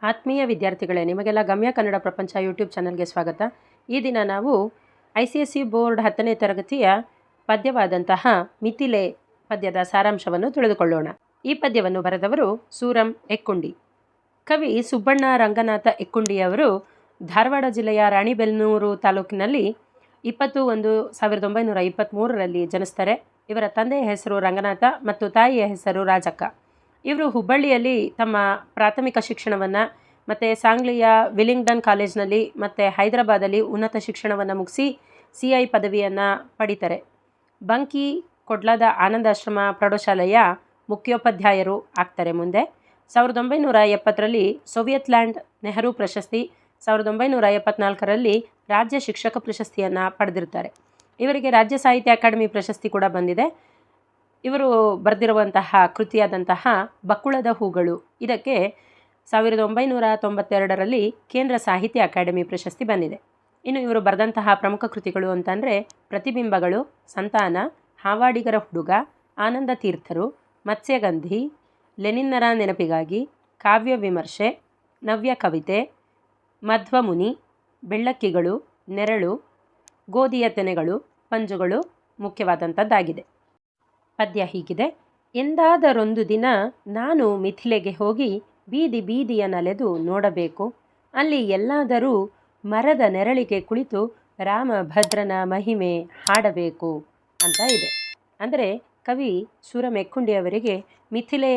ಆತ್ಮೀಯ ವಿದ್ಯಾರ್ಥಿಗಳೇ, ನಿಮಗೆಲ್ಲ ಗಮ್ಯ ಕನ್ನಡ ಪ್ರಪಂಚ ಯೂಟ್ಯೂಬ್ ಚಾನಲ್ಗೆ ಸ್ವಾಗತ. ಈ ದಿನ ನಾವು ICSE ಬೋರ್ಡ್ 10ನೇ ತರಗತಿಯ ಪದ್ಯವಾದಂತಹ ಮಿಥಿಲೆ ಪದ್ಯದ ಸಾರಾಂಶವನ್ನು ತಿಳಿದುಕೊಳ್ಳೋಣ. ಈ ಪದ್ಯವನ್ನು ಬರೆದವರು ಸೂರಂ ಎಕ್ಕುಂಡಿ. ಕವಿ ಸುಬ್ಬಣ್ಣ ರಂಗನಾಥ ಎಕ್ಕುಂಡಿಯವರು ಧಾರವಾಡ ಜಿಲ್ಲೆಯ ರಾಣಿಬೆನ್ನೂರು ತಾಲೂಕಿನಲ್ಲಿ 20/1/1923ರಲ್ಲಿ ಜನಿಸ್ತಾರೆ. ಇವರ ತಂದೆಯ ಹೆಸರು ರಂಗನಾಥ ಮತ್ತು ತಾಯಿಯ ಹೆಸರು ರಾಜಕ್ಕ. ಇವರು ಹುಬ್ಬಳ್ಳಿಯಲ್ಲಿ ತಮ್ಮ ಪ್ರಾಥಮಿಕ ಶಿಕ್ಷಣವನ್ನು ಮತ್ತು ಸಾಂಗ್ಲಿಯ ವಿಲಿಂಗ್ಡನ್ ಕಾಲೇಜ್ನಲ್ಲಿ ಮತ್ತು ಹೈದರಾಬಾದಲ್ಲಿ ಉನ್ನತ ಶಿಕ್ಷಣವನ್ನು ಮುಗಿಸಿ CI ಪದವಿಯನ್ನು ಪಡಿತಾರೆ. ಬಂಕಿ ಕೊಡ್ಲದ ಆನಂದಾಶ್ರಮ ಪ್ರೌಢಶಾಲೆಯ ಮುಖ್ಯೋಪಾಧ್ಯಾಯರು ಆಗ್ತಾರೆ. ಮುಂದೆ 1970ರಲ್ಲಿ ಸೋವಿಯತ್ ಲ್ಯಾಂಡ್ ನೆಹರು ಪ್ರಶಸ್ತಿ, 1974ರಲ್ಲಿ ರಾಜ್ಯ ಶಿಕ್ಷಕ ಪ್ರಶಸ್ತಿಯನ್ನು ಪಡೆದಿರ್ತಾರೆ. ಇವರಿಗೆ ರಾಜ್ಯ ಸಾಹಿತ್ಯ ಅಕಾಡೆಮಿ ಪ್ರಶಸ್ತಿ ಕೂಡ ಬಂದಿದೆ. ಇವರು ಬರೆದಿರುವಂತಹ ಕೃತಿಯಾದಂತಹ ಬಕ್ಕುಳದ ಹೂಗಳು, ಇದಕ್ಕೆ 1992ರಲ್ಲಿ ಕೇಂದ್ರ ಸಾಹಿತ್ಯ ಅಕಾಡೆಮಿ ಪ್ರಶಸ್ತಿ ಬಂದಿದೆ. ಇನ್ನು ಇವರು ಬರೆದಂತಹ ಪ್ರಮುಖ ಕೃತಿಗಳು ಅಂತಂದರೆ ಪ್ರತಿಬಿಂಬಗಳು, ಸಂತಾನ, ಹಾವಾಡಿಗರ ಹುಡುಗ, ಆನಂದ ತೀರ್ಥರು, ಮತ್ಸ್ಯಗಂಧಿ, ಲೆನಿನ್ನರ ನೆನಪಿಗಾಗಿ, ಕಾವ್ಯ ವಿಮರ್ಶೆ, ನವ್ಯ ಕವಿತೆ, ಮಧ್ವಮುನಿ, ಬೆಳ್ಳಕ್ಕಿಗಳು, ನೆರಳು, ಗೋಧಿಯ ತೆನೆಗಳು, ಪಂಜುಗಳು ಮುಖ್ಯವಾದಂಥದ್ದಾಗಿದೆ. ಪದ್ಯ ಹೀಗಿದೆ. ಎಂದಾದರೊಂದು ದಿನ ನಾನು ಮಿಥಿಲೆಗೆ ಹೋಗಿ ಬೀದಿ ಬೀದಿಯ ನಲೆದು ನೋಡಬೇಕು. ಅಲ್ಲಿ ಎಲ್ಲಾದರೂ ಮರದ ನೆರಳಿಗೆ ಕುಳಿತು ರಾಮಭದ್ರನ ಮಹಿಮೆ ಹಾಡಬೇಕು ಅಂತ ಇದೆ. ಅಂದರೆ ಕವಿ ಸೂರಂ ಎಕ್ಕುಂಡಿಯವರಿಗೆ ಮಿಥಿಲೆ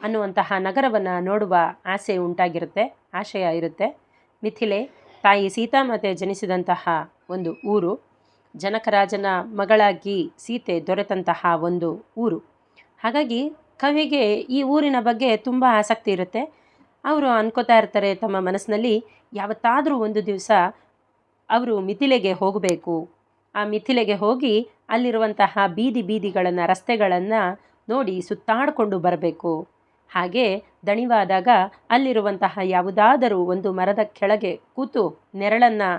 ಅನ್ನುವಂತಹ ನಗರವನ್ನು ನೋಡುವ ಆಶಯ ಇರುತ್ತೆ. ಮಿಥಿಲೆ ತಾಯಿ ಸೀತಾಮಾತೆ ಜನಿಸಿದಂತಹ ಒಂದು ಊರು, ಜನಕರಾಜನ ಮಗಳಾಗಿ ಸೀತೆ ದೊರೆತಂತಹ ಒಂದು ಊರು. ಹಾಗಾಗಿ ಕವಿಗೆ ಈ ಊರಿನ ಬಗ್ಗೆ ತುಂಬ ಆಸಕ್ತಿ ಇರುತ್ತೆ. ಅವರು ಅನ್ಕೋತಾ ಇರ್ತಾರೆ ತಮ್ಮ ಮನಸ್ಸಿನಲ್ಲಿ, ಯಾವತ್ತಾದರೂ ಒಂದು ದಿವಸ ಅವರು ಮಿಥಿಲೆಗೆ ಹೋಗಬೇಕು, ಆ ಮಿಥಿಲೆಗೆ ಹೋಗಿ ಅಲ್ಲಿರುವಂತಹ ಬೀದಿ ಬೀದಿಗಳನ್ನು, ರಸ್ತೆಗಳನ್ನು ನೋಡಿ ಸುತ್ತಾಡಿಕೊಂಡು ಬರಬೇಕು. ಹಾಗೆ ದಣಿವಾದಾಗ ಅಲ್ಲಿರುವಂತಹ ಯಾವುದಾದರೂ ಒಂದು ಮರದ ಕೆಳಗೆ ಕೂತು ನೆರಳನ್ನು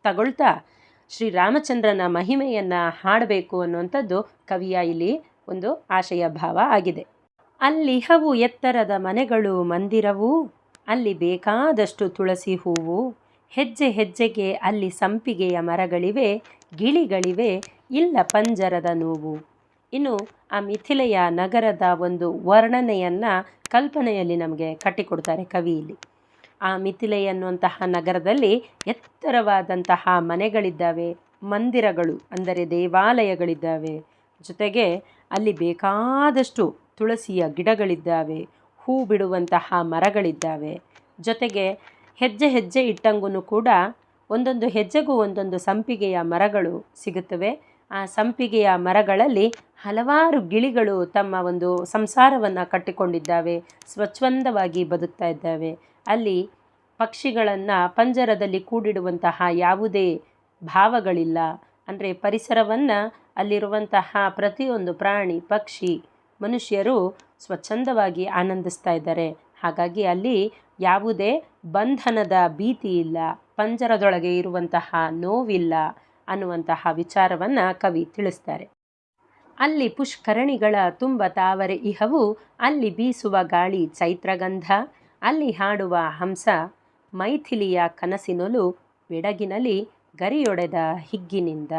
ತಗೊಳ್ತಾ ಶ್ರೀರಾಮಚಂದ್ರನ ಮಹಿಮೆಯನ್ನು ಹಾಡಬೇಕು ಅನ್ನುವಂಥದ್ದು ಕವಿಯ ಇಲ್ಲಿ ಒಂದು ಆಶಯ ಭಾವ ಆಗಿದೆ. ಅಲ್ಲಿಹವು ಎತ್ತರದ ಮನೆಗಳು ಮಂದಿರವು, ಅಲ್ಲಿ ಬೇಕಾದಷ್ಟು ತುಳಸಿ ಹೂವು, ಹೆಜ್ಜೆ ಹೆಜ್ಜೆಗೆ ಅಲ್ಲಿ ಸಂಪಿಗೆಯ ಮರಗಳಿವೆ, ಗಿಳಿಗಳಿವೆ, ಇಲ್ಲ ಪಂಜರದ ನೋವು. ಇನ್ನು ಆ ಮಿಥಿಲೆಯ ನಗರದ ಒಂದು ವರ್ಣನೆಯನ್ನು ಕಲ್ಪನೆಯಲ್ಲಿ ನಮಗೆ ಕಟ್ಟಿಕೊಡ್ತಾರೆ ಕವಿ ಇಲ್ಲಿ. ಆ ಮಿಥಿಲೆ ಎನ್ನುವಂತಹ ನಗರದಲ್ಲಿ ಎತ್ತರವಾದಂತಹ ಮನೆಗಳಿದ್ದಾವೆ, ಮಂದಿರಗಳು ಅಂದರೆ ದೇವಾಲಯಗಳಿದ್ದಾವೆ, ಜೊತೆಗೆ ಅಲ್ಲಿ ಬೇಕಾದಷ್ಟು ತುಳಸಿಯ ಗಿಡಗಳಿದ್ದಾವೆ, ಹೂ ಬಿಡುವಂತಹ ಮರಗಳಿದ್ದಾವೆ, ಜೊತೆಗೆ ಹೆಜ್ಜೆ ಹೆಜ್ಜೆ ಇಟ್ಟಂಗೂ ಕೂಡ ಒಂದೊಂದು ಹೆಜ್ಜೆಗೂ ಒಂದೊಂದು ಸಂಪಿಗೆಯ ಮರಗಳು ಸಿಗುತ್ತವೆ. ಆ ಸಂಪಿಗೆಯ ಮರಗಳಲ್ಲಿ ಹಲವಾರು ಗಿಳಿಗಳು ತಮ್ಮ ಒಂದು ಸಂಸಾರವನ್ನು ಕಟ್ಟಿಕೊಂಡಿದ್ದಾವೆ, ಸ್ವಚ್ಛಂದವಾಗಿ ಬದುಕ್ತಾ ಇದ್ದಾವೆ. ಅಲ್ಲಿ ಪಕ್ಷಿಗಳನ್ನು ಪಂಜರದಲ್ಲಿ ಕೂಡಿಡುವಂತಹ ಯಾವುದೇ ಭಾವಗಳಿಲ್ಲ. ಅಂದರೆ ಪರಿಸರವನ್ನು ಅಲ್ಲಿರುವಂತಹ ಪ್ರತಿಯೊಂದು ಪ್ರಾಣಿ, ಪಕ್ಷಿ, ಮನುಷ್ಯರು ಸ್ವಚ್ಛಂದವಾಗಿ ಆನಂದಿಸ್ತಾ ಇದ್ದಾರೆ. ಹಾಗಾಗಿ ಅಲ್ಲಿ ಯಾವುದೇ ಬಂಧನದ ಭೀತಿ ಇಲ್ಲ, ಪಂಜರದೊಳಗೆ ಇರುವಂತಹ ನೋವಿಲ್ಲ ಅನ್ನುವಂತಹ ವಿಚಾರವನ್ನು ಕವಿ ತಿಳಿಸ್ತಾರೆ. ಅಲ್ಲಿ ಪುಷ್ಕರಣಿಗಳ ತುಂಬ ತಾವರೆ ಇಹವು, ಅಲ್ಲಿ ಬೀಸುವ ಗಾಳಿ ಚೈತ್ರಗಂಧ, ಅಲ್ಲಿ ಹಾಡುವ ಹಂಸ ಮೈಥಿಲಿಯ ಕನಸಿನೊಲು, ಬೆಡಗಿನಲ್ಲಿ ಗರಿಯೊಡೆದ ಹಿಗ್ಗಿನಿಂದ.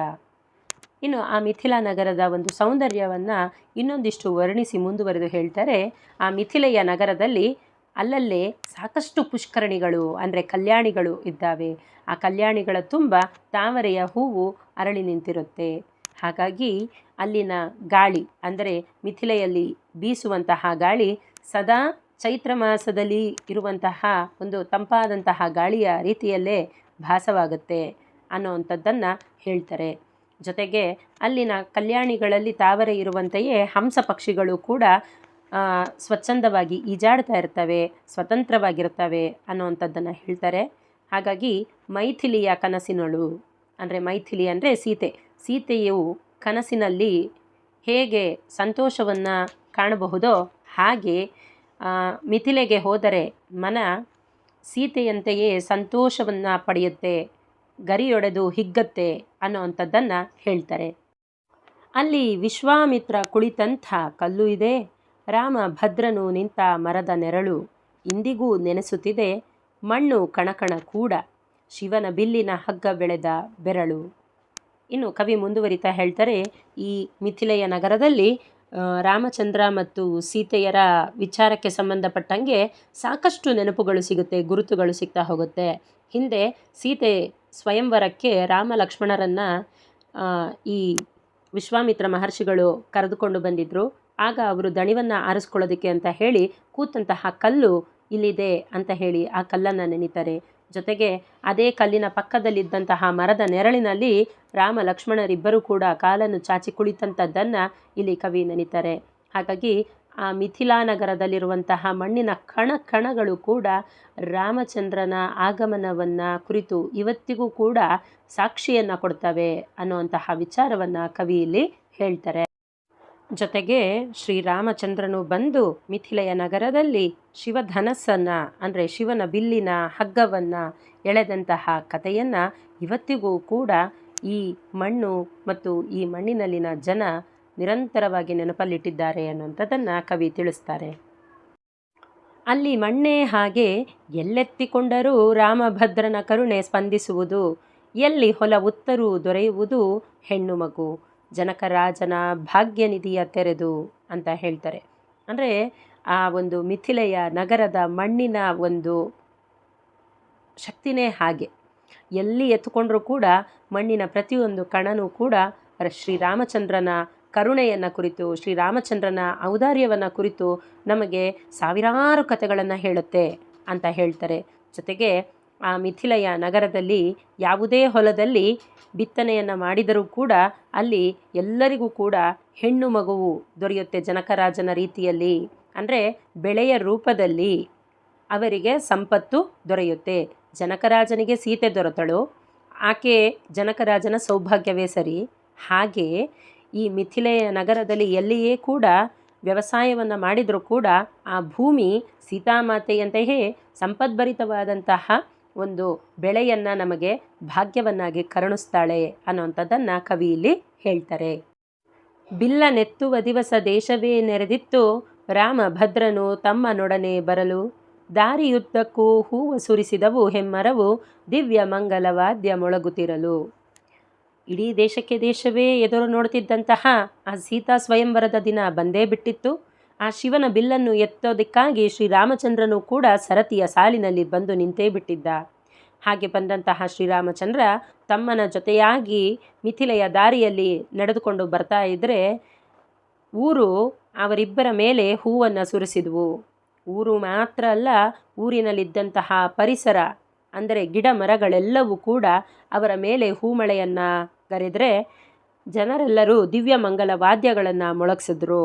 ಇನ್ನು ಆ ಮಿಥಿಲಾ ನಗರದ ಒಂದು ಸೌಂದರ್ಯವನ್ನು ಇನ್ನೊಂದಿಷ್ಟು ವರ್ಣಿಸಿ ಮುಂದುವರೆದು ಹೇಳ್ತಾರೆ. ಆ ಮಿಥಿಲೆಯ ನಗರದಲ್ಲಿ ಅಲ್ಲಲ್ಲೇ ಸಾಕಷ್ಟು ಪುಷ್ಕರಣಿಗಳು ಅಂದರೆ ಕಲ್ಯಾಣಿಗಳು ಇದ್ದಾವೆ. ಆ ಕಲ್ಯಾಣಿಗಳ ತುಂಬ ತಾವರೆಯ ಹೂವು ಅರಳಿ ನಿಂತಿರುತ್ತೆ. ಹಾಗಾಗಿ ಅಲ್ಲಿನ ಗಾಳಿ ಅಂದರೆ ಮಿಥಿಲೆಯಲ್ಲಿ ಬೀಸುವಂತಹ ಗಾಳಿ ಸದಾ ಚೈತ್ರ ಮಾಸದಲ್ಲಿ ಇರುವಂತಹ ಒಂದು ತಂಪಾದಂತಹ ಗಾಳಿಯ ರೀತಿಯಲ್ಲೇ ಭಾಸವಾಗುತ್ತೆ ಅನ್ನೋವಂಥದ್ದನ್ನು ಹೇಳ್ತಾರೆ. ಜೊತೆಗೆ ಅಲ್ಲಿನ ಕಲ್ಯಾಣಿಗಳಲ್ಲಿ ತಾವರೆ ಇರುವಂತೆಯೇ ಹಂಸ ಪಕ್ಷಿಗಳು ಕೂಡ ಸ್ವಚ್ಛಂದವಾಗಿ ಈಜಾಡ್ತಾ ಇರ್ತವೆ, ಸ್ವತಂತ್ರವಾಗಿರ್ತವೆ ಅನ್ನೋವಂಥದ್ದನ್ನು ಹೇಳ್ತಾರೆ. ಹಾಗಾಗಿ ಮೈಥಿಲಿಯ ಕನಸಿನಳು ಅಂದರೆ ಮೈಥಿಲಿ ಅಂದರೆ ಸೀತೆಯು ಕನಸಿನಲ್ಲಿ ಹೇಗೆ ಸಂತೋಷವನ್ನು ಕಾಣಬಹುದೋ ಹಾಗೆ ಮಿಥಿಲೆಗೆ ಹೋದರೆ ಮನ ಸೀತೆಯಂತೆಯೇ ಸಂತೋಷವನ್ನು ಪಡೆಯುತ್ತೆ, ಗರಿಯೊಡೆದು ಹಿಗ್ಗತ್ತೆ ಅನ್ನೋವಂಥದ್ದನ್ನು ಹೇಳ್ತಾರೆ. ಅಲ್ಲಿ ವಿಶ್ವಾಮಿತ್ರ ಕುಳಿತಂಥ ಕಲ್ಲು ಇದೆ, ರಾಮ ಭದ್ರನು ನಿಂತ ಮರದ ನೆರಳು, ಇಂದಿಗೂ ನೆನೆಸುತ್ತಿದೆ ಮಣ್ಣು ಕಣಕಣ ಕೂಡ ಶಿವನ ಬಿಲ್ಲಿನ ಹಗ್ಗ ಬೆಳೆದ ಬೆರಳು. ಇನ್ನು ಕವಿ ಮುಂದುವರಿತಾ ಹೇಳ್ತಾರೆ, ಈ ಮಿಥಿಲೆಯ ನಗರದಲ್ಲಿ ರಾಮಚಂದ್ರ ಮತ್ತು ಸೀತೆಯರ ವಿಚಾರಕ್ಕೆ ಸಂಬಂಧಪಟ್ಟಂಗೆ ಸಾಕಷ್ಟು ನೆನಪುಗಳು ಸಿಗುತ್ತೆ, ಗುರುತುಗಳು ಸಿಗ್ತಾ ಹೋಗುತ್ತೆ. ಹಿಂದೆ ಸೀತೆ ಸ್ವಯಂವರಕ್ಕೆ ರಾಮ ಲಕ್ಷ್ಮಣರನ್ನು ಈ ವಿಶ್ವಾಮಿತ್ರ ಮಹರ್ಷಿಗಳು ಕರೆದುಕೊಂಡು ಬಂದಿದ್ದರು. ಆಗ ಅವರು ದಣಿವನ್ನು ಆರಿಸ್ಕೊಳ್ಳೋದಕ್ಕೆ ಅಂತ ಹೇಳಿ ಕೂತಂತಹ ಕಲ್ಲು ಇಲ್ಲಿದೆ ಅಂತ ಹೇಳಿ ಆ ಕಲ್ಲನ್ನು ನೆನೀತಾರೆ. ಜೊತೆಗೆ ಅದೇ ಕಲ್ಲಿನ ಪಕ್ಕದಲ್ಲಿದ್ದಂತಹ ಮರದ ನೆರಳಿನಲ್ಲಿ ರಾಮ ಲಕ್ಷ್ಮಣರಿಬ್ಬರೂ ಕೂಡ ಕಾಲನ್ನು ಚಾಚಿ ಕುಳಿತಂಥದ್ದನ್ನು ಇಲ್ಲಿ ಕವಿ ನೆನೀತಾರೆ. ಹಾಗಾಗಿ ಆ ಮಿಥಿಲಾ ನಗರದಲ್ಲಿರುವಂತಹ ಮಣ್ಣಿನ ಕಣಗಳು ಕೂಡ ರಾಮಚಂದ್ರನ ಆಗಮನವನ್ನು ಕುರಿತು ಇವತ್ತಿಗೂ ಕೂಡ ಸಾಕ್ಷಿಯನ್ನು ಕೊಡ್ತವೆ ಅನ್ನುವಂತಹ ವಿಚಾರವನ್ನು ಕವಿ ಇಲ್ಲಿ ಹೇಳ್ತಾರೆ. ಜೊತೆಗೆ ಶ್ರೀರಾಮಚಂದ್ರನು ಬಂದು ಮಿಥಿಲೆಯ ನಗರದಲ್ಲಿ ಶಿವಧನಸ್ಸನ್ನು ಅಂದರೆ ಶಿವನ ಬಿಲ್ಲಿನ ಹಗ್ಗವನ್ನು ಎಳೆದಂತಹ ಕಥೆಯನ್ನು ಇವತ್ತಿಗೂ ಕೂಡ ಈ ಮಣ್ಣು ಮತ್ತು ಈ ಮಣ್ಣಿನಲ್ಲಿನ ಜನ ನಿರಂತರವಾಗಿ ನೆನಪಲ್ಲಿಟ್ಟಿದ್ದಾರೆ ಅನ್ನುವಂಥದ್ದನ್ನು ಕವಿ ತಿಳಿಸ್ತಾರೆ. ಅಲ್ಲಿ ಮಣ್ಣೇ ಹಾಗೆ ಎಲ್ಲೆತ್ತಿಕೊಂಡರೂ ರಾಮಭದ್ರನ ಕರುಣೆ ಸ್ಪಂದಿಸುವುದು, ಎಲ್ಲಿ ಹೊಲ ಉತ್ತರೂ ದೊರೆಯುವುದು ಹೆಣ್ಣು ಮಗು ಜನಕರಾಜನ ಭಾಗ್ಯನಿಧಿಯ ತೆರೆದು ಅಂತ ಹೇಳ್ತಾರೆ. ಅಂದರೆ ಆ ಒಂದು ಮಿಥಿಲೆಯ ನಗರದ ಮಣ್ಣಿನ ಒಂದು ಶಕ್ತಿನೇ ಹಾಗೆ. ಎಲ್ಲಿ ಎತ್ತುಕೊಂಡ್ರೂ ಕೂಡ ಮಣ್ಣಿನ ಪ್ರತಿಯೊಂದು ಕಣನೂ ಕೂಡ ಶ್ರೀರಾಮಚಂದ್ರನ ಕರುಣೆಯನ್ನು ಕುರಿತು, ಶ್ರೀರಾಮಚಂದ್ರನ ಔದಾರ್ಯವನ್ನು ಕುರಿತು ನಮಗೆ ಸಾವಿರಾರು ಕಥೆಗಳನ್ನು ಹೇಳುತ್ತೆ ಅಂತ ಹೇಳ್ತಾರೆ. ಜೊತೆಗೆ ಆ ಮಿಥಿಲೆಯ ನಗರದಲ್ಲಿ ಯಾವುದೇ ಹೊಲದಲ್ಲಿ ಬಿತ್ತನೆಯನ್ನು ಮಾಡಿದರೂ ಕೂಡ ಅಲ್ಲಿ ಎಲ್ಲರಿಗೂ ಕೂಡ ಹೆಣ್ಣು ಮಗುವು ದೊರೆಯುತ್ತೆ ಜನಕರಾಜನ ರೀತಿಯಲ್ಲಿ. ಅಂದರೆ ಬೆಳೆಯ ರೂಪದಲ್ಲಿ ಅವರಿಗೆ ಸಂಪತ್ತು ದೊರೆಯುತ್ತೆ. ಜನಕರಾಜನಿಗೆ ಸೀತೆ ದೊರೆತಳು, ಆಕೆ ಜನಕರಾಜನ ಸೌಭಾಗ್ಯವೇ ಸರಿ. ಹಾಗೆ ಈ ಮಿಥಿಲೆಯ ನಗರದಲ್ಲಿ ಎಲ್ಲಿಯೇ ಕೂಡ ವ್ಯವಸಾಯವನ್ನು ಮಾಡಿದರೂ ಕೂಡ ಆ ಭೂಮಿ ಸೀತಾಮಾತೆಯಂತೆಯೇ ಸಂಪದ್ಭರಿತವಾದಂತಹ ಒಂದು ಬೆಳೆಯನ್ನು ನಮಗೆ ಭಾಗ್ಯವನ್ನಾಗಿ ಕರುಣಿಸ್ತಾಳೆ ಅನ್ನುವಂಥದ್ದನ್ನು ಕವಿ ಇಲ್ಲಿ ಹೇಳ್ತಾರೆ. ಬಿಲ್ಲನೆತ್ತುವ ದಿವಸ ದೇಶವೇ ನೆರೆದಿತ್ತು, ರಾಮಭದ್ರನು ತಮ್ಮನೊಡನೆ ಬರಲು, ದಾರಿಯುದ್ದಕ್ಕೂ ಹೂವು ಸುರಿಸಿದವು ಹೆಮ್ಮರವು, ದಿವ್ಯ ಮಂಗಲ ವಾದ್ಯ ಮೊಳಗುತ್ತಿರಲು. ಇಡೀ ದೇಶಕ್ಕೆ ದೇಶವೇ ಎದುರು ನೋಡ್ತಿದ್ದಂತಹ ಆ ಸೀತಾ ಸ್ವಯಂವರದ ದಿನ ಬಂದೇ ಬಿಟ್ಟಿತ್ತು. ಆ ಶಿವನ ಬಿಲ್ಲನ್ನು ಎತ್ತೋದಕ್ಕಾಗಿ ಶ್ರೀರಾಮಚಂದ್ರನು ಕೂಡ ಸರತಿಯ ಸಾಲಿನಲ್ಲಿ ಬಂದು ನಿಂತೇ ಬಿಟ್ಟಿದ್ದ. ಹಾಗೆ ಬಂದಂತಹ ಶ್ರೀರಾಮಚಂದ್ರ ತಮ್ಮನ ಜೊತೆಯಾಗಿ ಮಿಥಿಲೆಯ ದಾರಿಯಲ್ಲಿ ನಡೆದುಕೊಂಡು ಬರ್ತಾ ಇದ್ದರೆ ಊರು ಅವರಿಬ್ಬರ ಮೇಲೆ ಹೂವನ್ನು ಸುರಿಸಿದ್ವು. ಊರು ಮಾತ್ರ ಅಲ್ಲ, ಊರಿನಲ್ಲಿದ್ದಂತಹ ಪರಿಸರ ಅಂದರೆ ಗಿಡ ಮರಗಳೆಲ್ಲವೂ ಕೂಡ ಅವರ ಮೇಲೆ ಹೂಮಳೆಯನ್ನು ಗರೆದರೆ ಜನರೆಲ್ಲರೂ ದಿವ್ಯ ಮಂಗಲ ವಾದ್ಯಗಳನ್ನು ಮೊಳಗಿಸಿದ್ರು.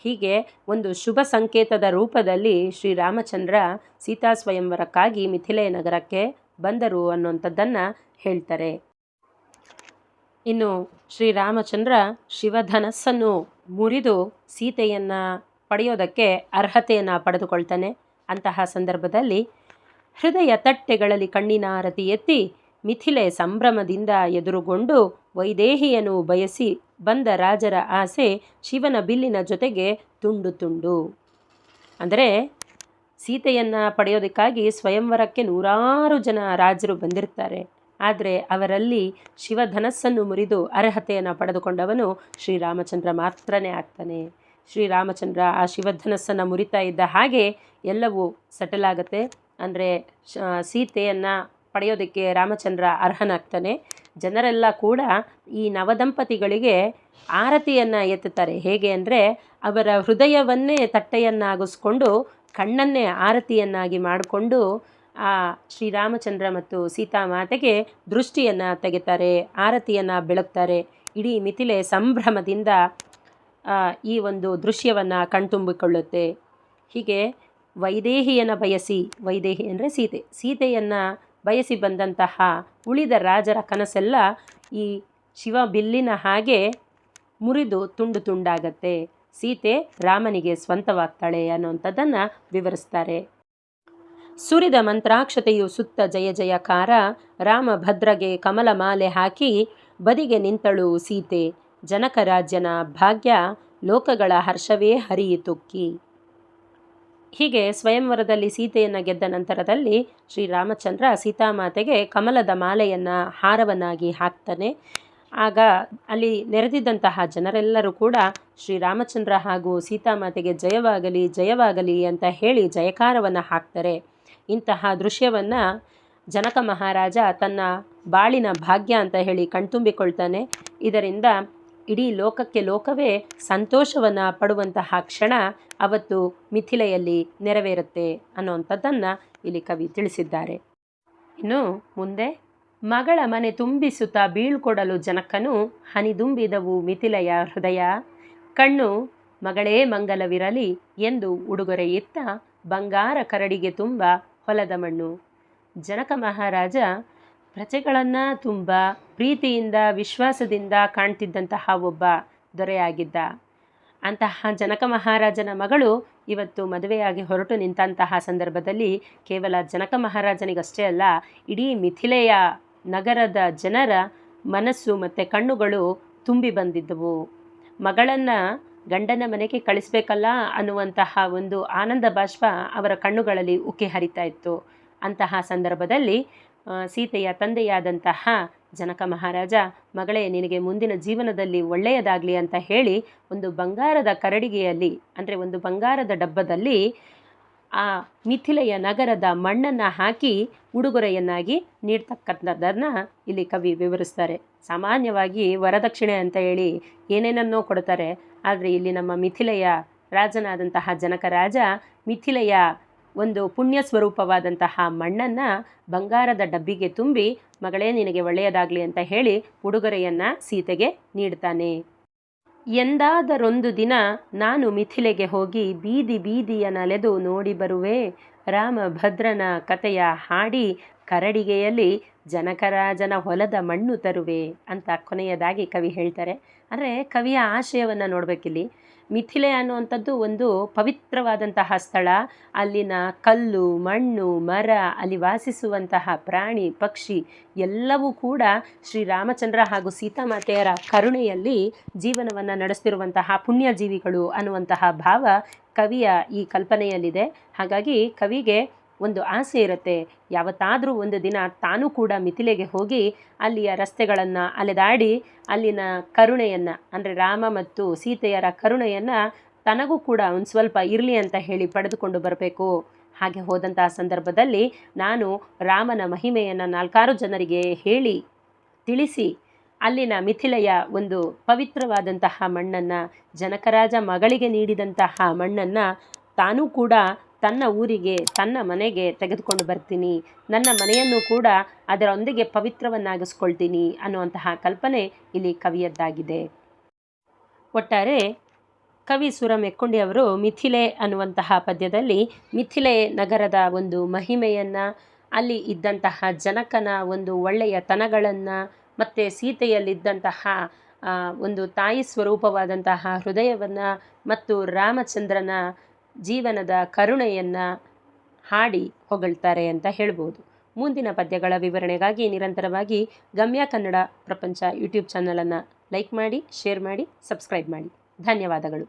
ಹೀಗೆ ಒಂದು ಶುಭ ಸಂಕೇತದ ರೂಪದಲ್ಲಿ ಶ್ರೀರಾಮಚಂದ್ರ ಸೀತಾ ಸ್ವಯಂವರಕ್ಕಾಗಿ ಮಿಥಿಲೆಯ ನಗರಕ್ಕೆ ಬಂದರು ಅನ್ನುವಂಥದ್ದನ್ನು ಹೇಳ್ತಾರೆ. ಇನ್ನು ಶ್ರೀರಾಮಚಂದ್ರ ಶಿವಧನಸ್ಸನ್ನು ಮುರಿದು ಸೀತೆಯನ್ನು ಪಡೆಯೋದಕ್ಕೆ ಅರ್ಹತೆಯನ್ನು ಪಡೆದುಕೊಳ್ತಾನೆ. ಅಂತಹ ಸಂದರ್ಭದಲ್ಲಿ ಹೃದಯ ತಟ್ಟೆಗಳಲ್ಲಿ ಕಣ್ಣಿನ ಆರತಿ ಎತ್ತಿ ಮಿಥಿಲೆ ಸಂಭ್ರಮದಿಂದ ಎದುರುಗೊಂಡು ವೈದೇಹಿಯನ್ನು ಬಯಸಿ ಬಂದ ರಾಜರ ಆಸೆ ಶಿವನ ಬಿಲ್ಲಿನ ಜೊತೆಗೆ ತುಂಡು ತುಂಡು. ಅಂದರೆ ಸೀತೆಯನ್ನು ಪಡೆಯೋದಕ್ಕಾಗಿ ಸ್ವಯಂವರಕ್ಕೆ ನೂರಾರು ಜನ ರಾಜರು ಬಂದಿರ್ತಾರೆ. ಆದರೆ ಅವರಲ್ಲಿ ಶಿವಧನಸ್ಸನ್ನು ಮುರಿದು ಅರ್ಹತೆಯನ್ನು ಪಡೆದುಕೊಂಡವನು ಶ್ರೀರಾಮಚಂದ್ರ ಮಾತ್ರನೇ ಆಗ್ತಾನೆ. ಶ್ರೀರಾಮಚಂದ್ರ ಆ ಶಿವಧನಸ್ಸನ್ನು ಮುರಿತಾ ಇದ್ದ ಹಾಗೆ ಎಲ್ಲವೂ ಸೆಟಲ್ ಆಗುತ್ತೆ. ಅಂದರೆ ಸೀತೆಯನ್ನು ಪಡೆಯೋದಕ್ಕೆ ರಾಮಚಂದ್ರ ಅರ್ಹನಾಗ್ತಾನೆ. ಜನರೆಲ್ಲ ಕೂಡ ಈ ನವದಂಪತಿಗಳಿಗೆ ಆರತಿಯನ್ನು ಎತ್ತುತ್ತಾರೆ. ಹೇಗೆ ಅಂದರೆ ಅವರ ಹೃದಯವನ್ನೇ ತಟ್ಟೆಯನ್ನಾಗಿಸ್ಕೊಂಡು ಕಣ್ಣನ್ನೇ ಆರತಿಯನ್ನಾಗಿ ಮಾಡಿಕೊಂಡು ಆ ಶ್ರೀರಾಮಚಂದ್ರ ಮತ್ತು ಸೀತಾಮಾತೆಗೆ ದೃಷ್ಟಿಯನ್ನು ತೆಗಿತಾರೆ, ಆರತಿಯನ್ನು ಬೆಳಗ್ತಾರೆ. ಇಡೀ ಮಿಥಿಲೆ ಸಂಭ್ರಮದಿಂದ ಈ ಒಂದು ದೃಶ್ಯವನ್ನು ಕಣ್ತುಂಬಿಕೊಳ್ಳುತ್ತೆ. ಹೀಗೆ ವೈದೇಹಿಯನ್ನು ಬಯಸಿ, ವೈದೇಹಿ ಅಂದರೆ ಸೀತೆಯನ್ನು ಬಯಸಿ ಬಂದಂತಹ ಉಳಿದ ರಾಜರ ಕನಸೆಲ್ಲ ಈ ಶಿವ ಬಿಲ್ಲಿನ ಹಾಗೆ ಮುರಿದು ತುಂಡು ತುಂಡಾಗತ್ತೆ. ಸೀತೆ ರಾಮನಿಗೆ ಸ್ವಂತವಾಗ್ತಾಳೆ ಅನ್ನುವಂಥದ್ದನ್ನು ವಿವರಿಸ್ತಾರೆ. ಸುರಿದ ಮಂತ್ರಾಕ್ಷತೆಯು ಸುತ್ತ ಜಯ ಜಯಕಾರ, ರಾಮಭದ್ರಗೆ ಕಮಲ ಮಾಲೆ ಹಾಕಿ ಬದಿಗೆ ನಿಂತಳು ಸೀತೆ, ಜನಕ ರಾಜ್ಯನ ಭಾಗ್ಯ ಲೋಕಗಳ ಹರ್ಷವೇ ಹರಿಯಿತುಕ್ಕಿ. ಹೀಗೆ ಸ್ವಯಂವರದಲ್ಲಿ ಸೀತೆಯನ್ನು ಗೆದ್ದ ನಂತರದಲ್ಲಿ ಶ್ರೀರಾಮಚಂದ್ರ ಸೀತಾಮಾತೆಗೆ ಕಮಲದ ಮಾಲೆಯನ್ನು ಹಾರವನ್ನಾಗಿ ಹಾಕ್ತಾನೆ. ಆಗ ಅಲ್ಲಿ ನೆರೆದಿದ್ದಂತಹ ಜನರೆಲ್ಲರೂ ಕೂಡ ಶ್ರೀರಾಮಚಂದ್ರ ಹಾಗೂ ಸೀತಾಮಾತೆಗೆ ಜಯವಾಗಲಿ ಜಯವಾಗಲಿ ಅಂತ ಹೇಳಿ ಜಯಕಾರವನ್ನು ಹಾಕ್ತಾರೆ. ಇಂತಹ ದೃಶ್ಯವನ್ನು ಜನಕ ಮಹಾರಾಜ ತನ್ನ ಬಾಳಿನ ಭಾಗ್ಯ ಅಂತ ಹೇಳಿ ಕಣ್ತುಂಬಿಕೊಳ್ತಾನೆ. ಇದರಿಂದ ಇಡೀ ಲೋಕವೇ ಸಂತೋಷವನ್ನು ಪಡುವಂತಹ ಕ್ಷಣ ಅವತ್ತು ಮಿಥಿಲೆಯಲ್ಲಿ ನೆರವೇರುತ್ತೆ ಅನ್ನುವಂಥದ್ದನ್ನು ಇಲ್ಲಿ ಕವಿ ತಿಳಿಸಿದ್ದಾರೆ. ಇನ್ನು ಮುಂದೆ ಮಗಳ ಮನೆ ತುಂಬಿಸುತ್ತಾ ಬೀಳ್ಕೊಡಲು ಜನಕನು ಹನಿದುಂಬಿದವು ಮಿಥಿಲೆಯ ಹೃದಯ, ಕಣ್ಣು ಮಗಳೇ ಮಂಗಲವಿರಲಿ ಎಂದು ಉಡುಗೊರೆ ಇತ್ತ ಬಂಗಾರ ಕರಡಿಗೆ ತುಂಬ ಹೊಲದ ಮಣ್ಣು. ಜನಕ ಮಹಾರಾಜ ಪ್ರಜೆಗಳನ್ನು ತುಂಬ ಪ್ರೀತಿಯಿಂದ ವಿಶ್ವಾಸದಿಂದ ಕಾಣ್ತಿದ್ದಂತಹ ಒಬ್ಬ ದೊರೆಯಾಗಿದ್ದ. ಅಂತಹ ಜನಕ ಮಹಾರಾಜನ ಮಗಳು ಇವತ್ತು ಮದುವೆಯಾಗಿ ಹೊರಟು ನಿಂತಹ ಸಂದರ್ಭದಲ್ಲಿ ಕೇವಲ ಜನಕ ಮಹಾರಾಜನಿಗಷ್ಟೇ ಅಲ್ಲ, ಇಡೀ ಮಿಥಿಲೆಯ ನಗರದ ಜನರ ಮನಸ್ಸು ಮತ್ತು ಕಣ್ಣುಗಳು ತುಂಬಿ ಬಂದಿದ್ದವು. ಮಗಳನ್ನು ಗಂಡನ ಮನೆಗೆ ಕಳಿಸ್ಬೇಕಲ್ಲ ಅನ್ನುವಂತಹ ಒಂದು ಆನಂದ ಬಾಷ್ಪ ಅವರ ಕಣ್ಣುಗಳಲ್ಲಿ ಉಕ್ಕಿ ಹರಿತಾ ಇತ್ತು. ಅಂತಹ ಸಂದರ್ಭದಲ್ಲಿ ಸೀತೆಯ ತಂದೆಯಾದಂತಹ ಜನಕ ಮಹಾರಾಜ, ಮಗಳೇ ನಿನಗೆ ಮುಂದಿನ ಜೀವನದಲ್ಲಿ ಒಳ್ಳೆಯದಾಗಲಿ ಅಂತ ಹೇಳಿ ಒಂದು ಬಂಗಾರದ ಕರಡಿಗೆಯಲ್ಲಿ, ಅಂದರೆ ಒಂದು ಬಂಗಾರದ ಡಬ್ಬದಲ್ಲಿ ಆ ಮಿಥಿಲೆಯ ನಗರದ ಮಣ್ಣನ್ನು ಹಾಕಿ ಉಡುಗೊರೆಯನ್ನಾಗಿ ನೀಡ್ತಕ್ಕಂಥದ್ದನ್ನು ಇಲ್ಲಿ ಕವಿ ವಿವರಿಸ್ತಾರೆ. ಸಾಮಾನ್ಯವಾಗಿ ವರದಕ್ಷಿಣೆ ಅಂತ ಹೇಳಿ ಏನೇನನ್ನೋ ಕೊಡ್ತಾರೆ, ಆದರೆ ಇಲ್ಲಿ ನಮ್ಮ ಮಿಥಿಲೆಯ ರಾಜನಾದಂತಹ ಜನಕ ರಾಜ ಮಿಥಿಲೆಯ ಒಂದು ಪುಣ್ಯ ಸ್ವರೂಪವಾದಂತಹ ಮಣ್ಣನ್ನು ಬಂಗಾರದ ಡಬ್ಬಿಗೆ ತುಂಬಿ, ಮಗಳೇ ನಿನಗೆ ಒಳ್ಳೆಯದಾಗಲಿ ಅಂತ ಹೇಳಿ ಉಡುಗೊರೆಯನ್ನು ಸೀತೆಗೆ ನೀಡ್ತಾನೆ. ಎಂದಾದರೊಂದು ದಿನ ನಾನು ಮಿಥಿಲೆಗೆ ಹೋಗಿ ಬೀದಿ ಬೀದಿಯ ನಲೆದು ನೋಡಿ ಬರುವೆ, ರಾಮಭದ್ರನ ಕಥೆಯ ಹಾಡಿ ಕರಡಿಗೆಯಲ್ಲಿ ಜನಕರಾಜನ ಹೊಲದ ಮಣ್ಣು ತರುವೆ ಅಂತ ಕೊನೆಯದಾಗಿ ಕವಿ ಹೇಳ್ತಾರೆ. ಅಂದರೆ ಕವಿಯ ಆಶಯವನ್ನು ನೋಡಬೇಕಿಲ್ಲಿ. ಮಿಥಿಲೆ ಅನ್ನುವಂಥದ್ದು ಒಂದು ಪವಿತ್ರವಾದಂತಹ ಸ್ಥಳ. ಅಲ್ಲಿನ ಕಲ್ಲು, ಮಣ್ಣು, ಮರ, ಅಲ್ಲಿ ವಾಸಿಸುವಂತಹ ಪ್ರಾಣಿ, ಪಕ್ಷಿ ಎಲ್ಲವೂ ಕೂಡ ಶ್ರೀರಾಮಚಂದ್ರ ಹಾಗೂ ಸೀತಾಮಾತೆಯರ ಕರುಣೆಯಲ್ಲಿ ಜೀವನವನ್ನು ನಡೆಸ್ತಿರುವಂತಹ ಪುಣ್ಯಜೀವಿಗಳು ಅನ್ನುವಂತಹ ಭಾವ ಕವಿಯ ಈ ಕಲ್ಪನೆಯಲ್ಲಿದೆ. ಹಾಗಾಗಿ ಕವಿಗೆ ಒಂದು ಆಸೆ ಇರುತ್ತೆ, ಯಾವತ್ತಾದರೂ ಒಂದು ದಿನ ತಾನೂ ಕೂಡ ಮಿಥಿಲೆಗೆ ಹೋಗಿ ಅಲ್ಲಿಯ ರಸ್ತೆಗಳನ್ನು ಅಲೆದಾಡಿ ಅಲ್ಲಿನ ಕರುಣೆಯನ್ನು, ಅಂದರೆ ರಾಮ ಮತ್ತು ಸೀತೆಯರ ಕರುಣೆಯನ್ನು ತನಗೂ ಕೂಡ ಒಂದು ಸ್ವಲ್ಪ ಇರಲಿ ಅಂತ ಹೇಳಿ ಪಡೆದುಕೊಂಡು ಬರಬೇಕು. ಹಾಗೆ ಹೋದಂತಹ ಸಂದರ್ಭದಲ್ಲಿ ನಾನು ರಾಮನ ಮಹಿಮೆಯನ್ನು 4 ಜನರಿಗೆ ಹೇಳಿ ತಿಳಿಸಿ ಅಲ್ಲಿನ ಮಿಥಿಲೆಯ ಒಂದು ಪವಿತ್ರವಾದಂತಹ ಮಣ್ಣನ್ನು, ಜನಕರಾಜ ಮಗಳಿಗೆ ನೀಡಿದಂತಹ ಮಣ್ಣನ್ನು ತಾನೂ ಕೂಡ ತನ್ನ ಊರಿಗೆ, ತನ್ನ ಮನೆಗೆ ತೆಗೆದುಕೊಂಡು ಬರ್ತೀನಿ, ನನ್ನ ಮನೆಯನ್ನು ಕೂಡ ಅದರೊಂದಿಗೆ ಪವಿತ್ರವನ್ನಾಗಿಸ್ಕೊಳ್ತೀನಿ ಅನ್ನುವಂತಹ ಕಲ್ಪನೆ ಇಲ್ಲಿ ಕವಿಯದ್ದಾಗಿದೆ. ಒಟ್ಟಾರೆ ಕವಿ ಸುರ ಮೆಕ್ಕೊಂಡಿ ಅವರು ಮಿಥಿಲೆ ಅನ್ನುವಂತಹ ಪದ್ಯದಲ್ಲಿ ಮಿಥಿಲೆ ನಗರದ ಒಂದು ಮಹಿಮೆಯನ್ನು, ಅಲ್ಲಿ ಇದ್ದಂತಹ ಜನಕನ ಒಂದು ಒಳ್ಳೆಯ ತನಗಳನ್ನು, ಮತ್ತು ಸೀತೆಯಲ್ಲಿದ್ದಂತಹ ಒಂದು ತಾಯಿ ಸ್ವರೂಪವಾದಂತಹ ಹೃದಯವನ್ನು ಮತ್ತು ರಾಮಚಂದ್ರನ ಜೀವನದ ಕರುಣೆಯನ್ನು ಹಾಡಿ ಹೊಗಳ್ತಾರೆ ಅಂತ ಹೇಳ್ಬೋದು. ಮುಂದಿನ ಪದ್ಯಗಳ ವಿವರಣೆಗಾಗಿ ನಿರಂತರವಾಗಿ ಗಮ್ಯ ಕನ್ನಡ ಪ್ರಪಂಚ ಯೂಟ್ಯೂಬ್ ಚಾನಲನ್ನು ಲೈಕ್ ಮಾಡಿ, ಶೇರ್ ಮಾಡಿ, ಸಬ್ಸ್ಕ್ರೈಬ್ ಮಾಡಿ. ಧನ್ಯವಾದಗಳು.